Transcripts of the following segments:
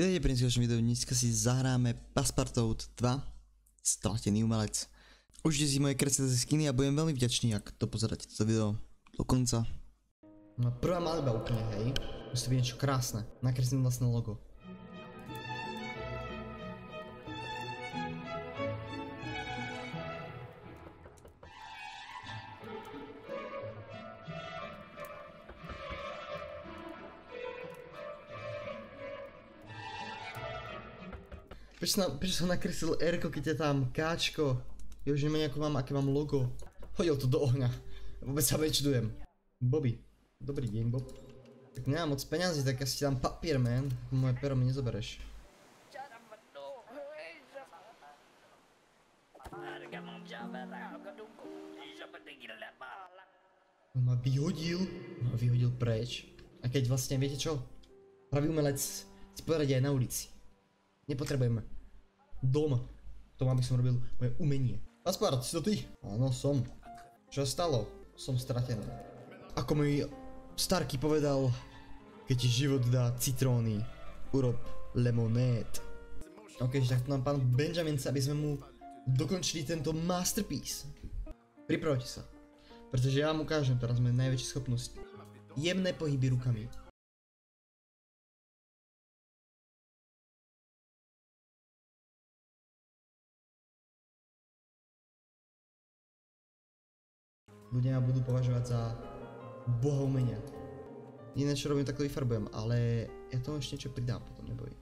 Vítajte pri dnešnom videu, dneska si zahráme Passepartout 2 Stratený umelec. Užite si moje kreslé skiny a budem veľmi vďačný, ak to pozeráte toto video do konca. No prvá malba úplne, hej. Musí to byť niečo krásne. Nakreslím vlastné logo. Prečo som nakreslil R-ko, keď je tam Kčko? Ja už neviem, aké mám logo. Hodil to do ohňa. Vôbec sa nečudujem. Bobby. Dobrý deň, Bob. Tak nemám moc peňazí, tak asi ti dám papier, man. Moje pero mi nezobereš. On ma vyhodil preč. A keď vlastne, viete čo? Pravý umelec si poradí aj na ulici. Nepotrebujeme dom. To aby som robil moje umenie. Paspart, si to ty? Áno, som. Čo stalo? Som stratený. Ako mi Starky povedal, keď ti život dá citróny, urob lemonade. Ok, tak tu nám pán Benjamin chce, aby sme mu dokončili tento masterpiece. Pripravte sa. Pretože ja vám ukážem teraz moje najväčšie schopnosti. Jemné pohyby rukami. Ľudia ma budú považovať za boha umenia. Iné čo robím, tak to vyfarbujem, ale ja tomu ešte niečo pridám potom, neboj.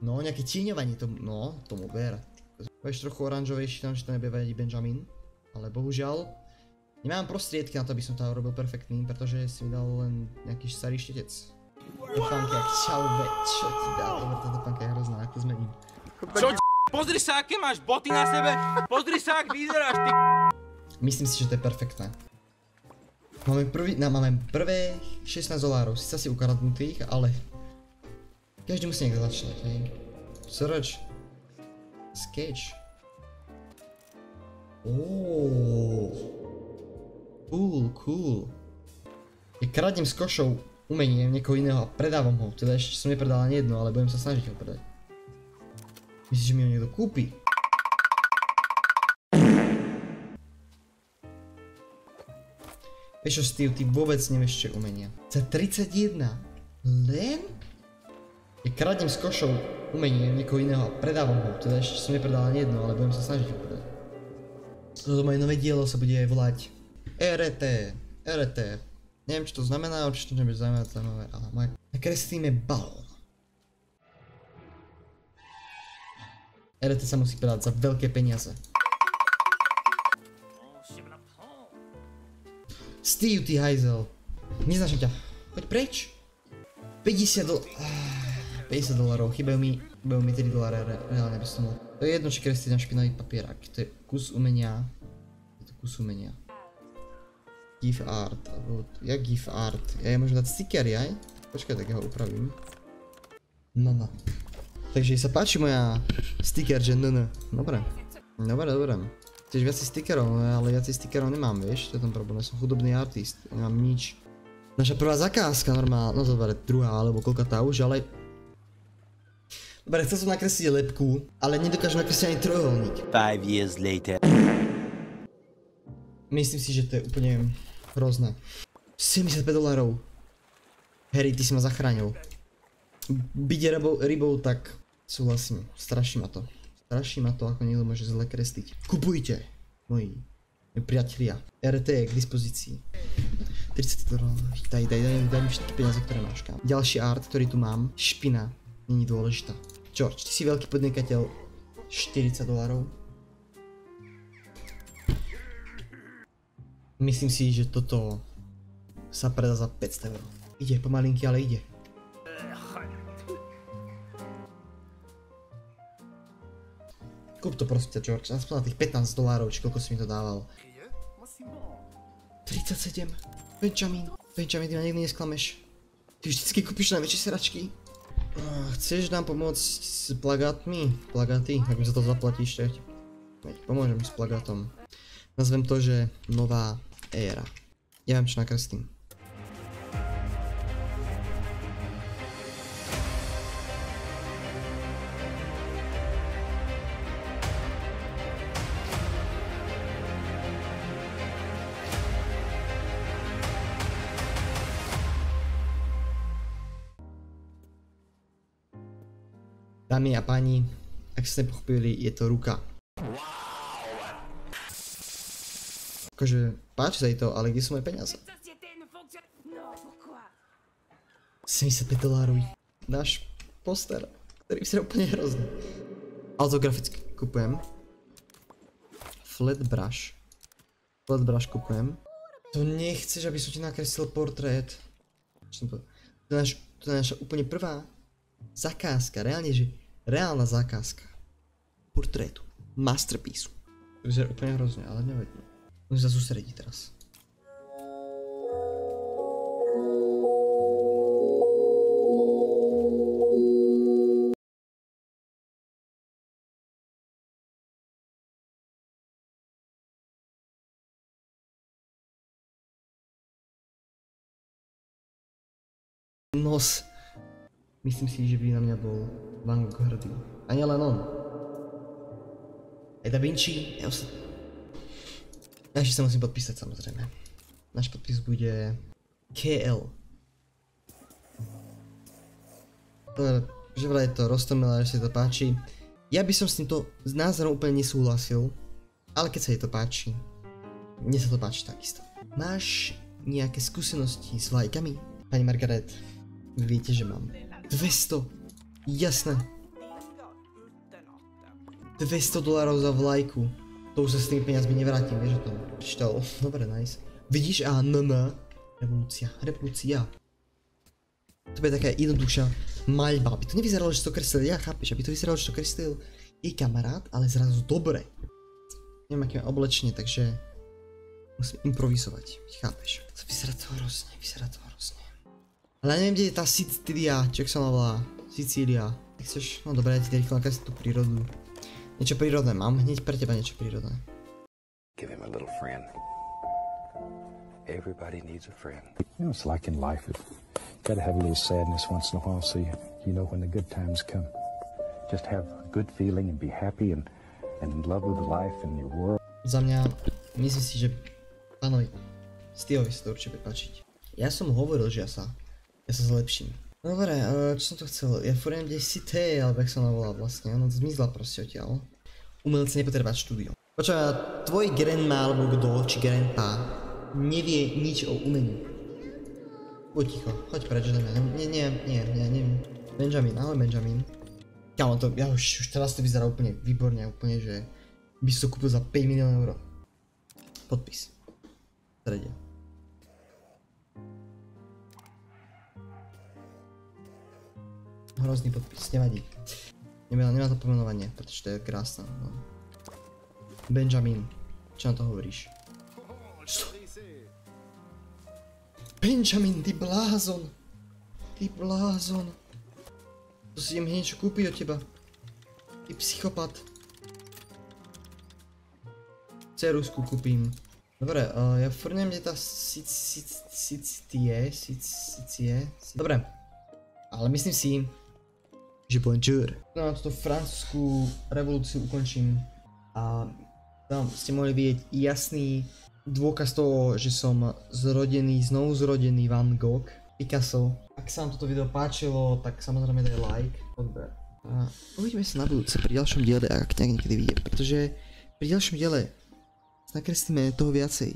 No, nejaké tieňovanie, tomu ver. Budeš trochu oranžovejší tam, že to nebude vadiť Benjamin. Ale bohužiaľ, nemám prostriedky na to, aby som to robil perfektný, pretože si mi dal len nejaký starý štetec. Topanka, jak čau čo ti dal, dobre, tá topanka je hrozná, ak to zmením. Čo pozri sa, aké máš boty na sebe, pozri sa, ak vyzeráš, ty. Myslím si, že to je perfektné. Máme prvé 16 dolárov, síce asi ukradnutých, ale každý musí niekto začať, hej. Search. Sketch. Cool. Ja kradnem s košou umenie niekoho iného a predávam ho. Teda ešte som nepredal ani jedno, ale budem sa snažiť ho predať. Myslíš, že mi ho niekto kúpi? Vieš čo, Steve, ty vôbec nevieš, čo je umenia. Za 31? Len? Ja kradnem s košou umenie niekoho iného a predávam ho. Teda ešte som nepredal ani jedno, ale budem sa snažiť ho predať. Toto moje nové dielo sa bude volať RT. Neviem, čo to znamená, určite to nebude zaujímavé, ale moje... Nakreslíme balón. RT sa musí predať za veľké peniaze. Steve, ty hajzel. Neznačím ťa. Poď preč. 50 dolárov. Chýbajú mi 3 doláre reálne bez tomu. To je jedno, či kreslí na špinavý papierak. To je kus umenia. GIF art. Jak GIF art? Ja môžem dať stickery aj? Počkaj, tak ja ho upravím. No. Takže sa páči moja sticker, že Dobre. Chceš viacej stickerov, ale viacej stickerov nemám, vieš, to je ten problém, ja som chudobný artist, nemám nič. Naša prvá zakázka normálna, no dobre, druhá, alebo koľka tá už, ale... Dobre, chcel som nakresliť lebku, ale nedokážem nakresliť ani trojuholník. 5 years later. Myslím si, že to je úplne hrozné. 75 dolárov. Harry, ty si ma zachránil. Byť rybou, tak súhlasím, straší ma to. Ako niekto môže zle kresliť. Kupujte, moji priatelia. RT je k dispozícii. 30 dolárov. Daj mi všetky peniaze, ktoré máš, kam. Ďalší art, ktorý tu mám. Špina. Není dôležitá. George, ty si veľký podnikateľ. 40 dolárov. Myslím si, že toto sa predá za 500 eur. Ide pomalinky, ale ide. Kúp to prosím ťa, George, aspoň na tých 15 dolárov, či koľko si mi to dával. 37. Benjamin, ty ma nikdy nesklameš. Ty vždycky kúpiš najväčšie sračky. Chceš nám pomôcť s plagátmi? Plagáty? Ak mi za to zaplatíš, tak pomôžem s plagátom. Nazvem to, že nová éra. Ja viem, čo nakreslím. Dámy a páni, ak ste nepochopili, je to ruka. Akože, páči sa jej to, ale kde sú moje peniaze? 75 $. Náš poster, ktorý vyzerá úplne hrozný. Autograficky kupujem. Flat brush kupujem. To nechceš, aby som ti nakreslil portrét. To je naša úplne prvá zakázka, reálna zakázka. Portrétu, masterpiece. To vyzerá úplne hrozne, ale nevadí. Musím sa sústrediť teraz. Nos. Myslím si, že by na mňa bol Van Gogh hrdý. A nie len on. Aj Da Vinci, ja ešte sa musím podpísať, samozrejme. Náš podpis bude KL. Že vraj je to roztomilé, že sa to páči. Ja by som s týmto názorom úplne nesúhlasil, ale keď sa jej to páči, mne sa to páči takisto. Máš nejaké skúsenosti s vlajkami? Pani Margaret, vy viete, že mám 200, jasné. $200 za vlajku. To už sa s tými peniazmi nevrátim, vieš o tom. Čítal, dobre, nice. Vidíš, revolúcia. To bude taká jednoduchšia maľba, aby to nevyzeralo, že to kreslil, ja chápeš, aby to vyzeralo, že to kreslil jej kamarát, ale zrazu dobre. Neviem, aké mám oblečenie, takže musím improvizovať, chápeš. To vyzerá to hrozne. Ale neviem, kde je tá Sicília, čo sa volá, Sicília. Tak chceš, no dobré, ja ti rýchlo nakresliť tú prírodu. Niečo prírodné, mám hneď pre teba niečo prírodné. Give him a little friend. Everybody needs a friend. You know, it's like in life. You gotta have a little sadness once in a while so you know when the good times come. Just have a good feeling and be happy and in love with life and your world. Za mňa, myslím si, že pánovi Steveovi sa to určite bude páčiť. Ja som hovoril, že ja sa zlepším. Dobre, čo som to chcel? Ja furt neviem, kde si T, alebo jak sa ona volá vlastne, ona zmizla proste odtiaľ. Umelci nepotrebovať štúdium. Počúva, tvoj grandma alebo kto, či grandpa, nevie nič o umení. Buď ticho, choď preč do mňa, nie. Benjamin, ahoj Benjamin. Kámo, to, ja už teraz to vyzerá úplne výborne, úplne, že by si to kúpil za 5 miliónov €. Podpis. V strede. Hrozný podpis, nevadí. Nemá to pomenovanie, pretože to je krásne. No. Benjamin, čo na to hovoríš? Čo? Benjamin, ty blázon! To si idem niečo kúpiť od teba. Ty psychopat. Cerusku kúpim. Dobre, ja furt neviem, kde tá Sicílie. Dobre, ale myslím si, že bonjour. No na túto francúzskú revolúciu ukončím a tam ste mohli vidieť jasný dôkaz toho, že som znovu zrodený Van Gogh, Picasso. Ak sa vám toto video páčilo, tak samozrejme daj like, odber. A uvidíme sa na budúce pri ďalšom diele, ak niekedy vyjde, pretože pri ďalšom diele nakreslíme toho viacej.